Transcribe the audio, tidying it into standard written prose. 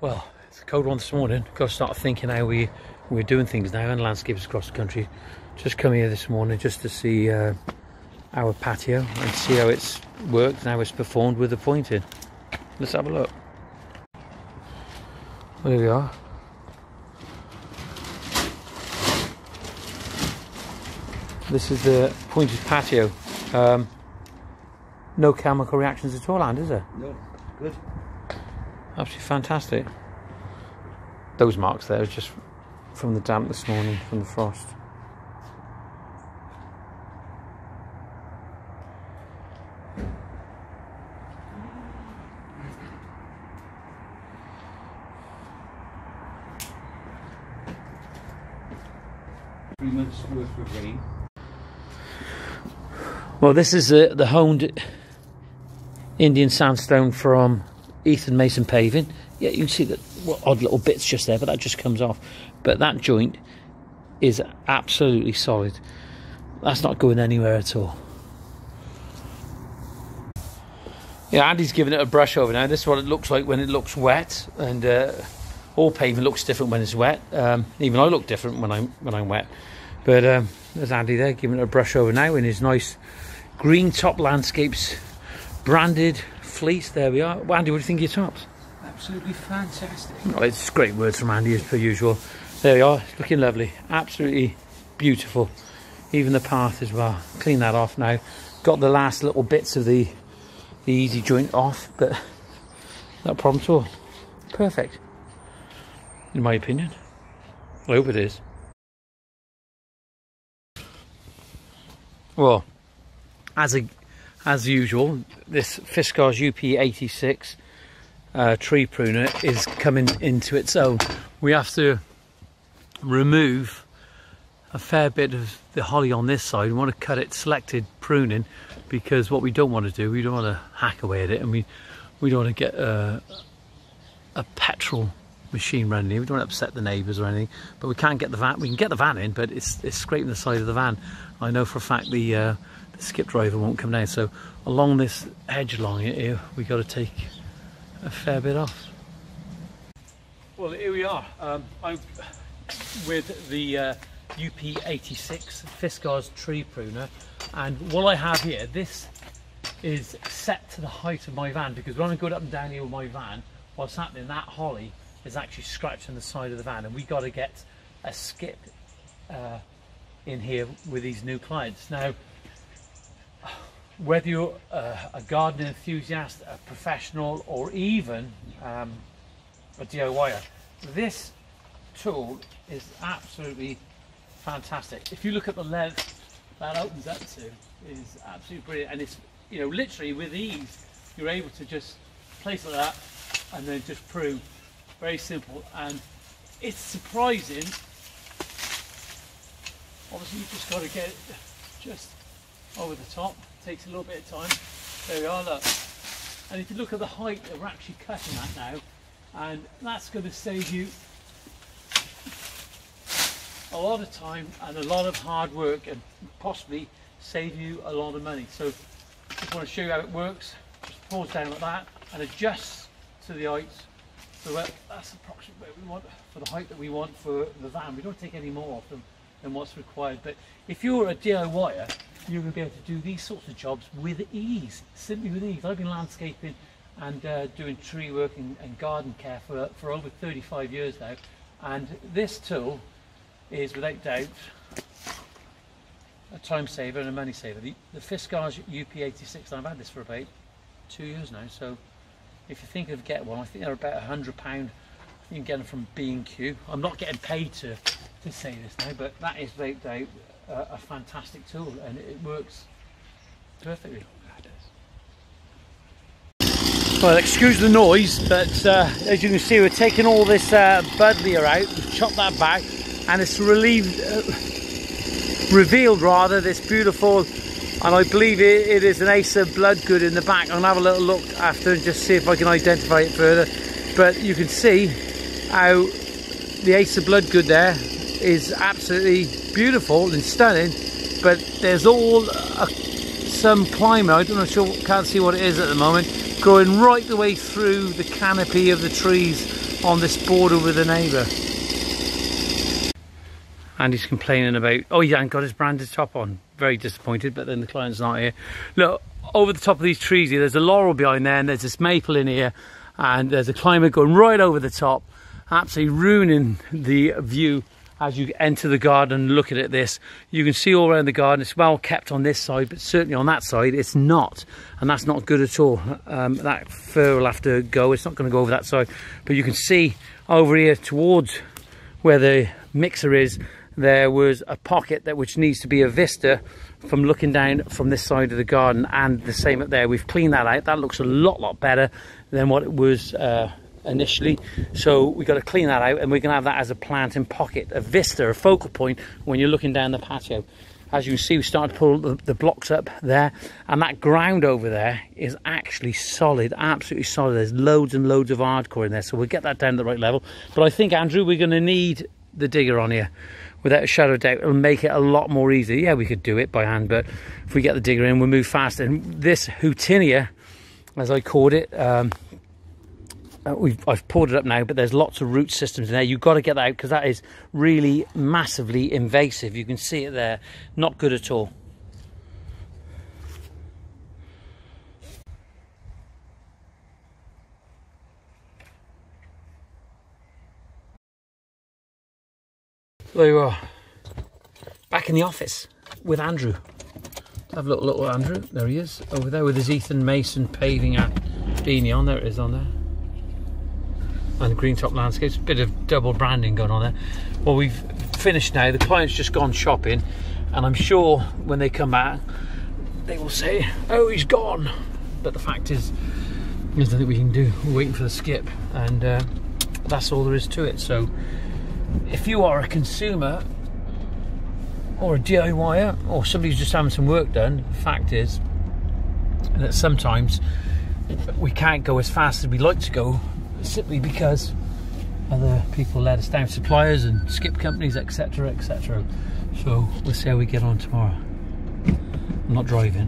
Well, it's a cold one this morning. Got to start thinking how we're doing things now and landscapes across the country. Just come here this morning just to see our patio and see how it's worked and how it's performed with the pointing. Let's have a look. Well, here we are. This is the pointed patio. No chemical reactions at all, and is there? No, good. Absolutely fantastic. Those marks there are just from the damp this morning, from the frost. Three months worth of rain. Well, this is the honed Indian sandstone from Ethan Mason Paving. Yeah, you can see that odd little bits just there, but that just comes off. But that joint is absolutely solid. That's not going anywhere at all. Yeah, Andy's giving it a brush over now. This is what it looks like when it looks wet, and all pavement looks different when it's wet. Even I look different when I'm wet. But there's Andy there giving it a brush over now in his nice green top landscapes, branded fleece. There we are. Well, Andy, what do you think of your tops? Absolutely fantastic. Oh, it's great words from Andy as per usual. There we are, looking lovely, absolutely beautiful. Even the path as well. Clean that off now. Got the last little bits of the easy joint off, but not a problem at all. Perfect, in my opinion. I hope it is. Well, as usual, this Fiskars UP86 tree pruner is coming into its own. We have to remove a fair bit of the holly on this side. We want to cut it selected pruning, because what we don't want to do, we don't want to hack away at it, and we don't want to get a petrol machine running here. We don't want to upset the neighbours or anything, but we can't get the van. We can get the van in, but it's scraping the side of the van. I know for a fact the skip driver won't come down, so along this edge along here we got to take a fair bit off. Well, here we are. I'm with the UP86 Fiskars tree pruner, and what I have here, this is set to the height of my van, because when I go up and down here with my van, what's happening, that holly is actually scratching the side of the van, and we got to get a skip in here with these new clients. Now, whether you're a gardening enthusiast, a professional, or even a DIYer, this tool is absolutely fantastic. If you look at the length that opens up to, is absolutely brilliant, and it's, you know, literally with ease you're able to just place it like that and then just prune. Very simple, and it's surprising. Obviously you've just got to get it just over the top. Takes a little bit of time. There we are, look. And if you look at the height that we're actually cutting at now, and that's going to save you a lot of time and a lot of hard work, and possibly save you a lot of money. So just want to show you how it works. Just pause down like that and adjust to the height. So that's approximately where we want, for the height that we want for the van. We don't take any more off them than what's required. But if you're a DIYer, you're going to be able to do these sorts of jobs with ease, simply with ease. I've been landscaping and doing tree work and garden care for over 35 years now, and this tool is without doubt a time saver and a money saver. The Fiskars UP86, and I've had this for about 2 years now, so if you're thinking of getting one, I think they're about £100. You can get them from B&Q. I'm not getting paid to say this now, but that is without doubt a fantastic tool, and it works perfectly. Well, excuse the noise, but as you can see, we're taking all this buddleia out. We've chopped that back, and it's revealed this beautiful, and I believe it is an Acer Bloodgood in the back. I'm gonna have a little look after and just see if I can identify it further. But you can see how the Acer Bloodgood there is absolutely beautiful and stunning, but there's all some climber, I don't know, sure, can't see what it is at the moment, going right the way through the canopy of the trees on this border with a neighbour. And he's complaining about, oh, he hasn't got his branded top on. Very disappointed, but then the client's not here. Look, over the top of these trees here, there's a laurel behind there, and there's this maple in here, and there's a climber going right over the top, absolutely ruining the view as you enter the garden and look at this. You can see all around the garden, it's well kept on this side, but certainly on that side it's not, and that's not good at all. That fir will have to go, it's not going to go over that side, but you can see over here towards where the mixer is, there was a pocket that which needs to be a vista from looking down from this side of the garden, and the same up there. We've cleaned that out. That looks a lot better than what it was initially, so we've got to clean that out, and we're going to have that as a planting pocket, a vista, a focal point when you're looking down the patio. As you can see, we started to pull the blocks up there, and that ground over there is actually solid, absolutely solid. There's loads and loads of hardcore in there, so we'll get that down to the right level. But I think, Andrew, we're going to need the digger on here. Without a shadow of doubt, it'll make it a lot more easy. Yeah, we could do it by hand, but if we get the digger in, we'll move faster. And this Houtinia, as I called it, I've poured it up now, but there's lots of root systems in there. You've got to get that out, because that is really massively invasive. You can see it there. Not good at all. There you are, back in the office with Andrew. Have a look, little Andrew. There he is, over there with his Ethan Mason paving beanie on. There it is on there. And Green Top Landscapes. Bit of double branding going on there. Well, we've finished now. The client's just gone shopping, and I'm sure when they come back, they will say, "Oh, he's gone." But the fact is, there's nothing we can do. We're waiting for the skip, and that's all there is to it. So, if you are a consumer or a DIYer or somebody who's just having some work done, the fact is that sometimes we can't go as fast as we'd like to go, simply because other people let us down, suppliers and skip companies, etc, etc. So we'll see how we get on tomorrow. I'm not driving.